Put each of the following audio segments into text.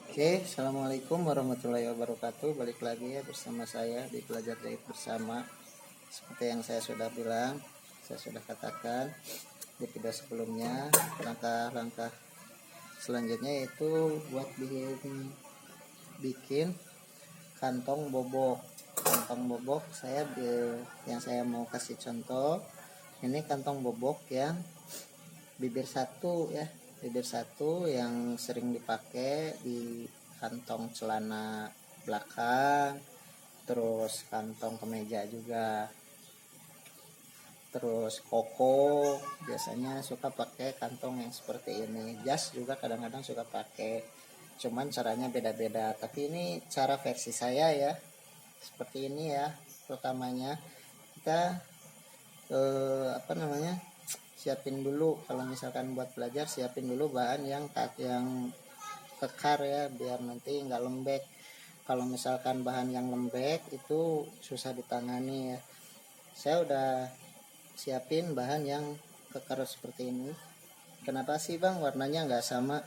Oke, assalamualaikum warahmatullahi wabarakatuh. Balik lagi ya bersama saya di Belajar Jahit Bersama. Seperti yang saya sudah bilang, saya sudah katakan di video sebelumnya, langkah-langkah selanjutnya yaitu buat bikin kantong bobok. Kantong bobok yang saya mau kasih contoh, ini kantong bobok yang bibir satu ya, bibir satu yang sering dipakai di kantong celana belakang, terus kantong kemeja juga, terus koko biasanya suka pakai kantong yang seperti ini. Jas juga kadang-kadang suka pakai, cuman caranya beda-beda, tapi ini cara versi saya ya, seperti ini ya. Pertamanya kita siapin dulu, kalau misalkan buat belajar siapin dulu bahan yang kekar ya, biar nanti nggak lembek. Kalau misalkan bahan yang lembek itu susah ditangani ya. Saya udah siapin bahan yang kekar seperti ini. Kenapa sih bang warnanya nggak sama?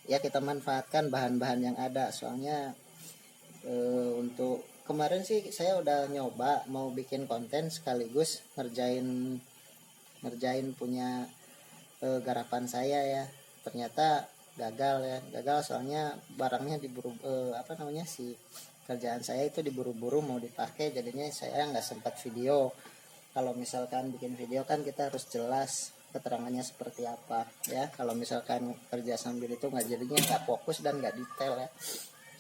Ya kita manfaatkan bahan-bahan yang ada, soalnya untuk kemarin sih saya udah nyoba mau bikin konten sekaligus ngerjain punya garapan saya ya. Ternyata gagal soalnya barangnya si kerjaan saya itu diburu-buru mau dipakai, jadinya saya nggak sempat video. Kalau misalkan bikin video kan kita harus jelas keterangannya seperti apa ya. Kalau misalkan kerja sambil itu jadinya nggak fokus dan nggak detail ya.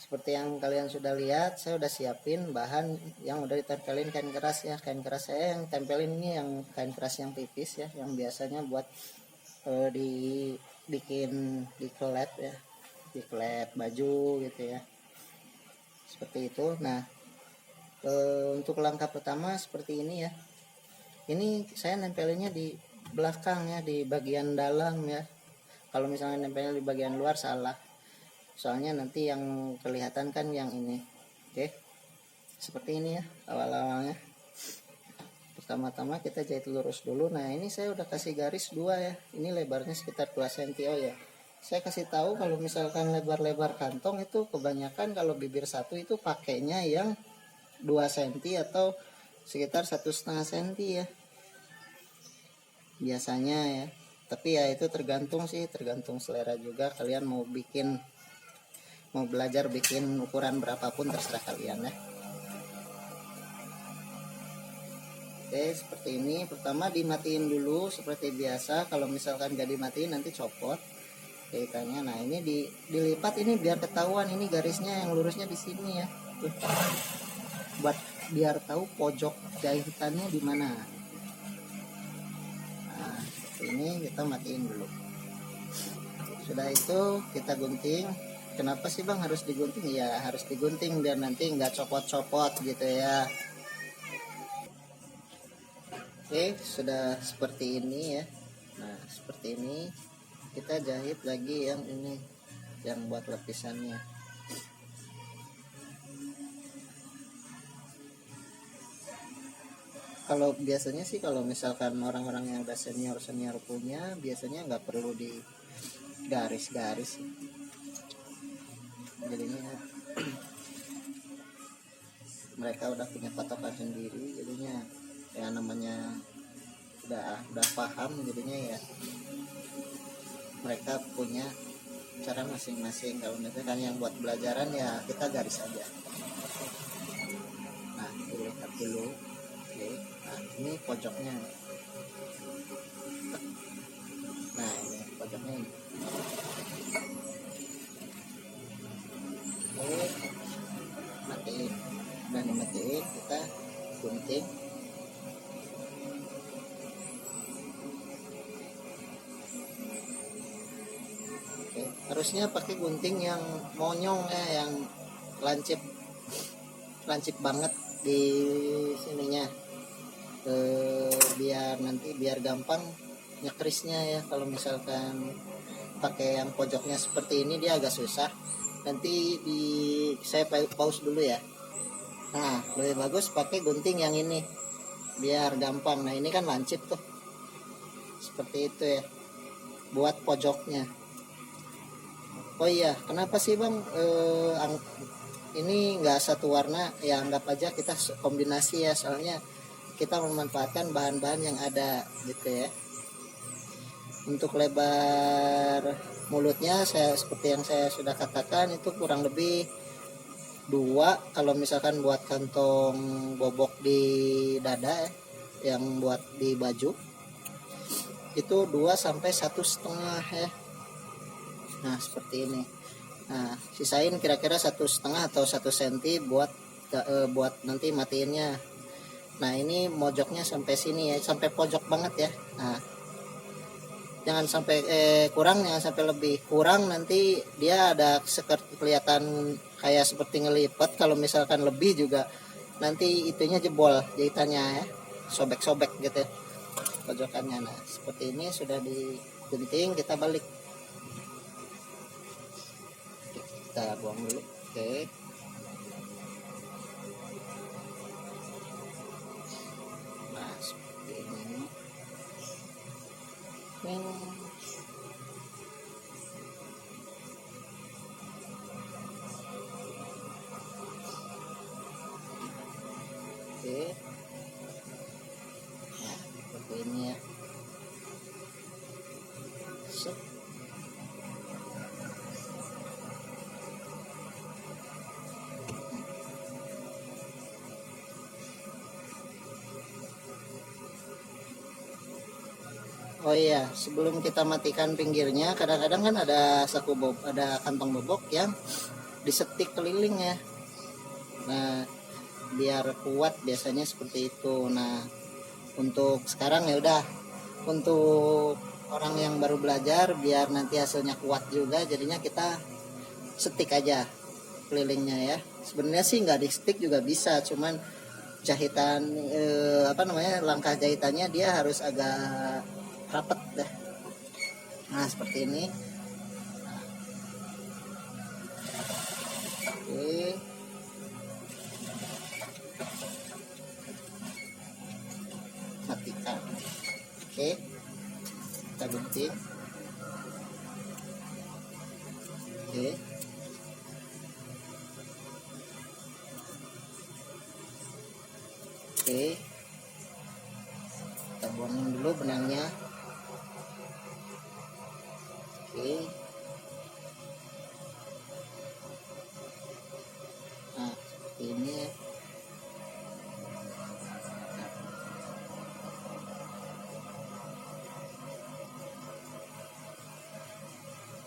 Seperti yang kalian sudah lihat, saya udah siapin bahan yang udah ditempelin kain keras ya. Kain keras saya yang tempelin ini yang kain keras yang tipis ya, yang biasanya buat dibikin diklet ya, diklet baju gitu ya, seperti itu. Nah, untuk langkah pertama seperti ini ya. Ini saya nempelinnya di belakang ya, di bagian dalam ya. Kalau misalnya nempelnya di bagian luar salah, soalnya nanti yang kelihatan kan yang ini. Oke, seperti ini ya awal-awalnya. Pertama-tama kita jahit lurus dulu. Nah ini saya udah kasih garis 2 ya, ini lebarnya sekitar 2 cm. Oh ya, saya kasih tahu kalau misalkan lebar-lebar kantong itu kebanyakan kalau bibir satu itu pakainya yang 2 cm atau sekitar 1,5 cm ya biasanya ya. Tapi ya itu tergantung selera juga. Kalian mau belajar bikin ukuran berapapun terserah kalian ya. Oke, seperti ini. Pertama dimatiin dulu seperti biasa. Kalau misalkan gak dimatiin nanti copot jahitannya. Nah ini dilipat ini biar ketahuan ini garisnya yang lurusnya di sini ya. Tuh. Buat biar tahu pojok jahitannya di mana. Nah, seperti ini kita matiin dulu. Sudah itu kita gunting. Kenapa sih bang harus digunting? Ya harus digunting biar nanti nggak copot-copot gitu ya. Oke, sudah seperti ini ya. Nah seperti ini kita jahit lagi yang ini, yang buat lapisannya. Kalau biasanya sih kalau misalkan orang-orang yang udah senior punya, biasanya nggak perlu di garis-garis, jadinya mereka udah punya patokan sendiri, jadinya ya namanya udah paham, jadinya ya mereka punya cara masing-masing. Kalau misalkan yang buat belajaran ya kita garis aja. Nah dilihat dulu. Oke, nah ini pojoknya. Nah ini pojoknya ini. Oke, matiin. Dan dimatiin kita gunting. Oke, harusnya pakai gunting yang monyong ya, yang lancip banget di sininya, biar gampang nyekrisnya ya. Kalau misalkan pakai yang pojoknya seperti ini dia agak susah. Nanti saya pause dulu ya. Nah lebih bagus pakai gunting yang ini biar gampang. Nah ini kan lancip tuh, seperti itu ya buat pojoknya. Oh iya, kenapa sih Bang ini nggak satu warna? Ya anggap aja kita kombinasi ya, soalnya kita memanfaatkan bahan-bahan yang ada gitu ya. Untuk lebar mulutnya saya seperti yang saya sudah katakan itu kurang lebih 2 kalau misalkan buat kantong bobok di dada ya, yang buat di baju itu 2 sampai 1,5 ya. Nah seperti ini. Nah sisain kira-kira 1,5 atau 1 cm buat nanti matiinnya. Nah ini mojoknya sampai sini ya, sampai pojok banget ya. Nah jangan sampai kurang, jangan sampai lebih. Kurang nanti dia ada seperti kelihatan kayak seperti ngelipat. Kalau misalkan lebih juga nanti itunya jebol jahitannya ya, sobek-sobek gitu pojokannya. Nah seperti ini sudah digunting, kita balik, kita buang dulu. Oke, nah seperti ini. Oke, nah seperti ini ya. Set. Oh iya, sebelum kita matikan pinggirnya, kadang-kadang kan ada ada kantong bobok yang disetik keliling ya. Nah, biar kuat biasanya seperti itu. Nah, untuk sekarang ya udah, untuk orang yang baru belajar biar nanti hasilnya kuat juga, jadinya kita setik aja kelilingnya ya. Sebenarnya sih nggak di stick juga bisa, cuman jahitan langkah jahitannya dia harus agak rapet deh. Nah seperti ini. Oke, matikan. Oke, kita gunting. Oke, oke, kita buangin dulu benangnya. Oke, nah seperti ini.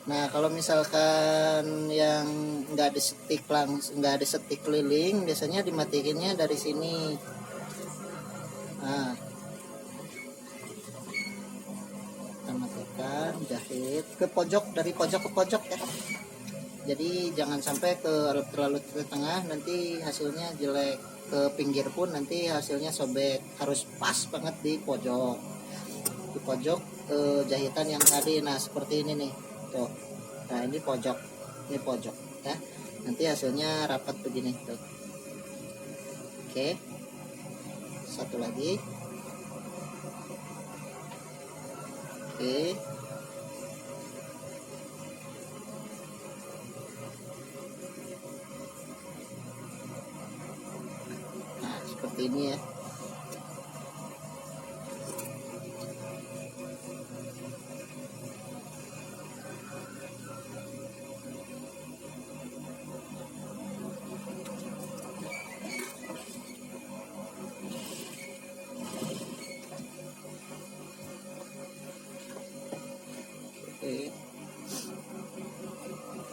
Nah kalau misalkan yang nggak disetik langsung, nggak disetik keliling, biasanya dimatikinnya dari sini. Nah kita matikan, jahit ke pojok, dari pojok ke pojok ya. Jadi jangan sampai terlalu ke tengah, nanti hasilnya jelek. Ke pinggir pun nanti hasilnya sobek. Harus pas banget di pojok. Di pojok jahitan yang tadi. Nah seperti ini nih. Tuh. Nah ini pojok. Ini pojok ya. Nanti hasilnya rapat begini tuh. Oke. Satu lagi. Oke. Nah seperti ini ya.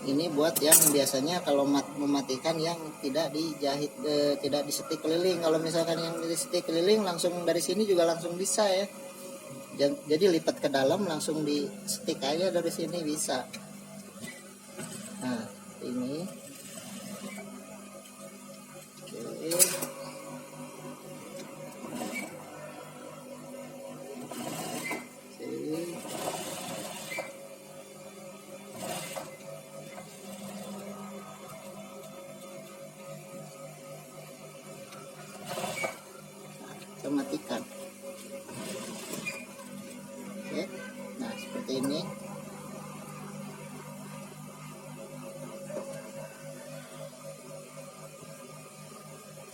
Ini buat yang biasanya kalau mematikan yang tidak dijahit, tidak disetik keliling. Kalau misalkan yang disetik keliling langsung dari sini juga langsung bisa ya. Jadi lipat ke dalam langsung disetik aja dari sini bisa. Nah ini oke. Kita matikan. Oke. Nah seperti ini.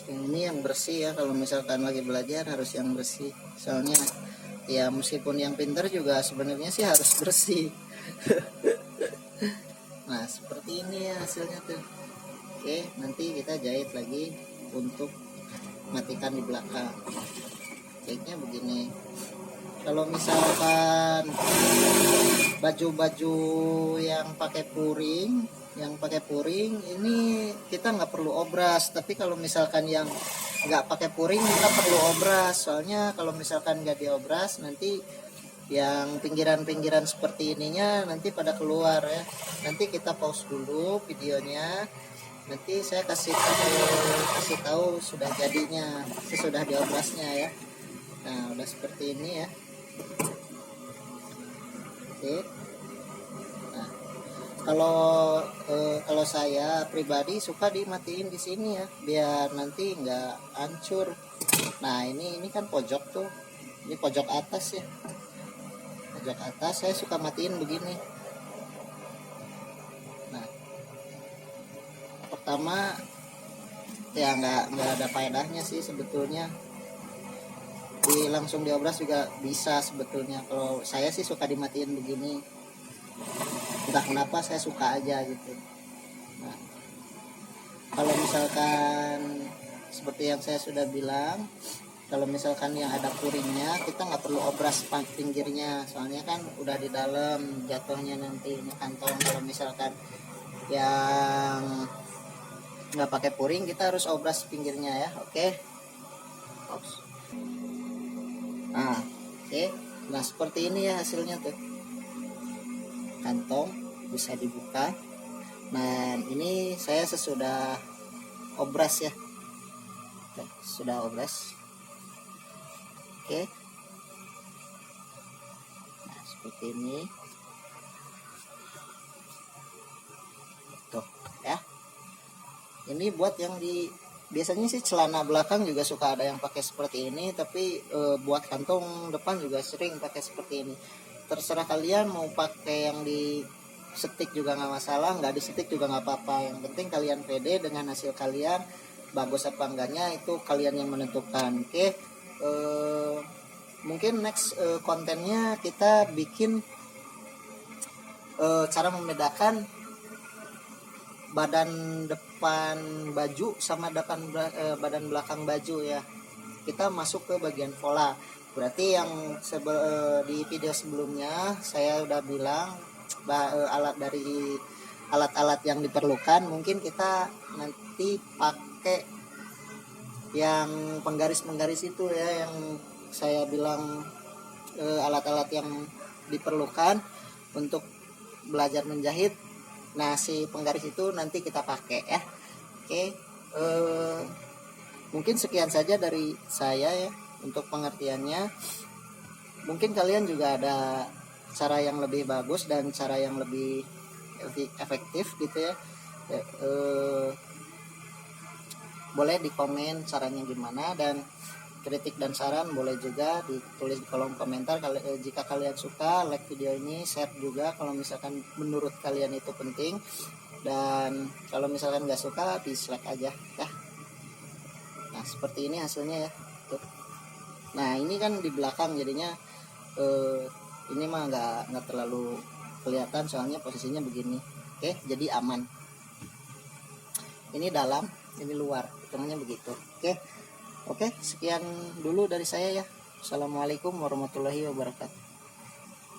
Yang ini yang bersih ya, kalau misalkan lagi belajar harus yang bersih, soalnya ya meskipun yang pintar juga sebenarnya sih harus bersih. Nah seperti ini ya hasilnya tuh. Oke, nanti kita jahit lagi untuk matikan di belakang. Jahitnya begini. Kalau misalkan baju-baju yang pakai puring, ini kita nggak perlu obras. Tapi kalau misalkan yang nggak pakai puring kita perlu obras. Soalnya kalau misalkan nggak diobras nanti yang pinggiran-pinggiran seperti ininya nanti pada keluar ya. Nanti kita pause dulu videonya. Nanti saya kasih tahu sudah jadinya, sudah diobrasnya ya. Nah udah seperti ini ya. Oke. Nah, kalau saya pribadi suka dimatiin di sini ya, biar nanti nggak hancur. Nah ini kan pojok tuh, ini pojok atas ya, pojok atas saya suka matiin begini. Nah pertama ya nggak ada faedahnya sih sebetulnya, langsung diobras juga bisa sebetulnya. Kalau saya sih suka dimatiin begini, entah kenapa saya suka aja gitu. Nah kalau misalkan seperti yang saya sudah bilang, kalau misalkan yang ada puringnya kita nggak perlu obras pinggirnya, soalnya kan udah di dalam jatuhnya nanti ini kantong. Kalau misalkan yang nggak pakai puring kita harus obras pinggirnya ya. Oke. Nah oke, nah seperti ini ya hasilnya tuh, kantong bisa dibuka. Nah ini saya sesudah obras ya, sudah obras. Oke, nah seperti ini tuh ya. Ini buat yang biasanya sih celana belakang juga suka ada yang pakai seperti ini, tapi buat kantong depan juga sering pakai seperti ini. Terserah kalian mau pakai yang di setik juga nggak masalah, nggak di setik juga nggak apa-apa. Yang penting kalian pede dengan hasil kalian, bagus apa enggaknya itu kalian yang menentukan. Oke, mungkin next kontennya kita bikin cara membedakan badan depan baju sama badan belakang baju ya. Kita masuk ke bagian pola. Berarti yang di video sebelumnya saya udah bilang alat-alat yang diperlukan, mungkin kita nanti pakai yang penggaris itu ya, yang saya bilang alat-alat yang diperlukan untuk belajar menjahit. Nah si penggaris itu nanti kita pakai ya. Oke, mungkin sekian saja dari saya ya untuk pengertiannya. Mungkin kalian juga ada cara yang lebih bagus dan cara yang lebih efektif gitu ya. Boleh di komen caranya gimana, dan kritik dan saran boleh juga ditulis di kolom komentar. Jika kalian suka, like video ini, share juga kalau misalkan menurut kalian itu penting, dan kalau misalkan nggak suka dislike aja ya. Nah seperti ini hasilnya ya tuh. Nah ini kan di belakang jadinya ini mah nggak terlalu kelihatan soalnya posisinya begini. Oke, jadi aman. Ini dalam, ini luar, hitungannya begitu. Oke, sekian dulu dari saya ya. Assalamualaikum warahmatullahi wabarakatuh.